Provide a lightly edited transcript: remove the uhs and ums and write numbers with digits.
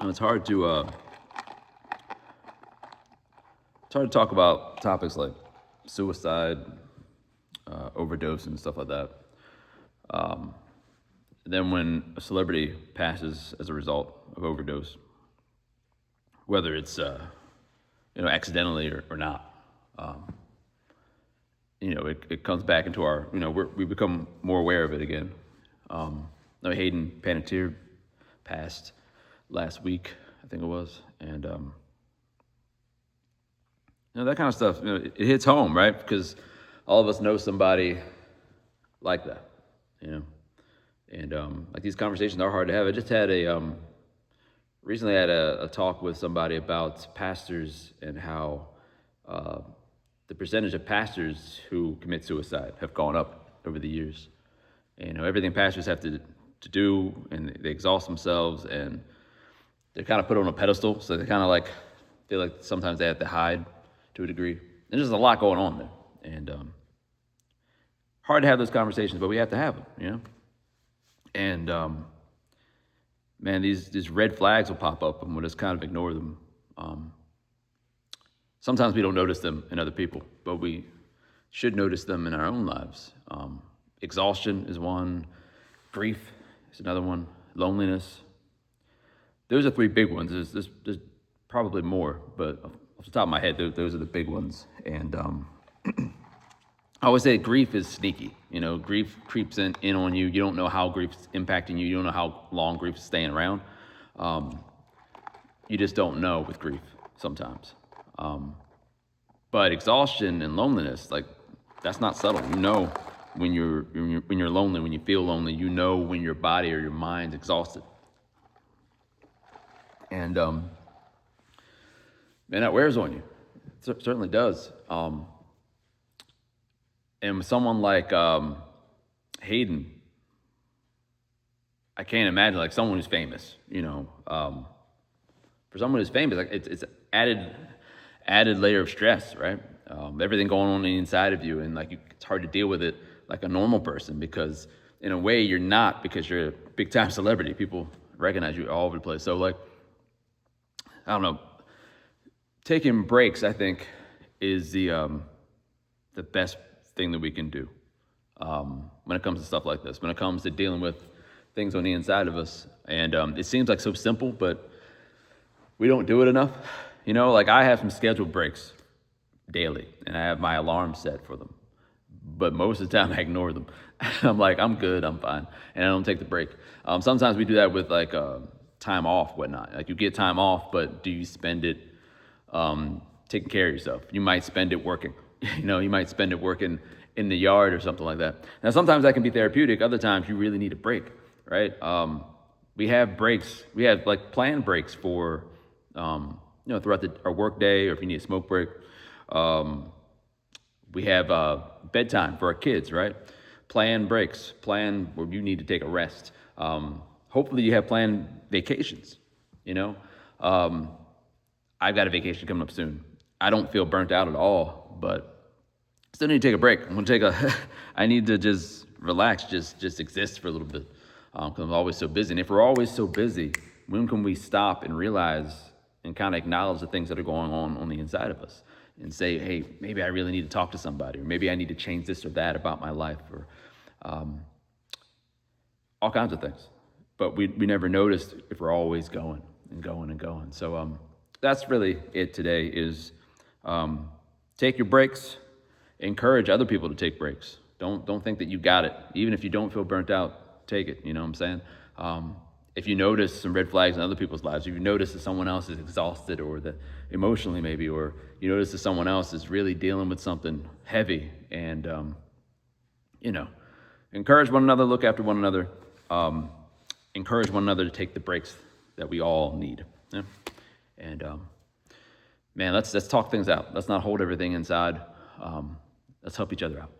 And it's hard to talk about topics like suicide, overdose, and stuff like that. And then when a celebrity passes as a result of overdose, whether it's accidentally or not, it comes back into our we become more aware of it again. Hayden Panettiere passed last week, I think it was, and that kind of stuff. It hits home, right? Because all of us know somebody like that, and like these conversations are hard to have. I just had recently had a talk with somebody about pastors and how the percentage of pastors who commit suicide have gone up over the years. And everything pastors have to do, and they exhaust themselves, and they're kind of put on a pedestal, so they kind of like feel like sometimes they have to hide to a degree. And there's just a lot going on there, and hard to have those conversations, but we have to have them, And man, these red flags will pop up, and we'll just kind of ignore them. Sometimes we don't notice them in other people, but we should notice them in our own lives. Exhaustion is one, grief is another one, loneliness. Those are three big ones. There's probably more, but off the top of my head, those are the big ones. And I always say grief is sneaky. Grief creeps in on you. You don't know how grief's impacting you. You don't know how long grief's staying around. You just don't know with grief sometimes. But exhaustion and loneliness, like, that's not subtle. When you're lonely, when you feel lonely, when your body or your mind's exhausted. And man, that wears on you. It certainly does. And with someone like Hayden, I can't imagine, like, someone who's famous. For someone who's famous, like, it's added layer of stress, right? Everything going on inside of you, and like it's hard to deal with it like a normal person, because in a way you're not, because you're a big time celebrity. People recognize you all over the place. So, like, I don't know. Taking breaks, I think, is the best thing that we can do when it comes to stuff like this. When it comes to dealing with things on the inside of us, and it seems like so simple, but we don't do it enough. Like, I have some scheduled breaks daily, and I have my alarm set for them. But most of the time, I ignore them. I'm like, I'm good, I'm fine, and I don't take the break. Sometimes we do that with, like, time off, whatnot. Like, you get time off, but do you spend it taking care of yourself? You might spend it working. You might spend it working in the yard or something like that. Now, sometimes that can be therapeutic. Other times, you really need a break, right? We have breaks. We have, like, planned breaks for throughout our work day, or if you need a smoke break. We have bedtime for our kids, right? Planned breaks, plan where you need to take a rest. Hopefully you have planned vacations, I've got a vacation coming up soon. I don't feel burnt out at all, but still need to take a break. I need to just relax, just exist for a little bit, because I'm always so busy. And if we're always so busy, when can we stop and realize and kind of acknowledge the things that are going on the inside of us, and say, hey, maybe I really need to talk to somebody, or maybe I need to change this or that about my life, or all kinds of things. But we never noticed if we're always going and going and going. So that's really it today, is take your breaks, encourage other people to take breaks. Don't think that you got it. Even if you don't feel burnt out, take it. You know what I'm saying? If you notice some red flags in other people's lives, if you notice that someone else is exhausted, or that emotionally maybe, or you notice that someone else is really dealing with something heavy, and encourage one another, look after one another, encourage one another to take the breaks that we all need. Yeah? And man, let's talk things out. Let's not hold everything inside. Let's help each other out.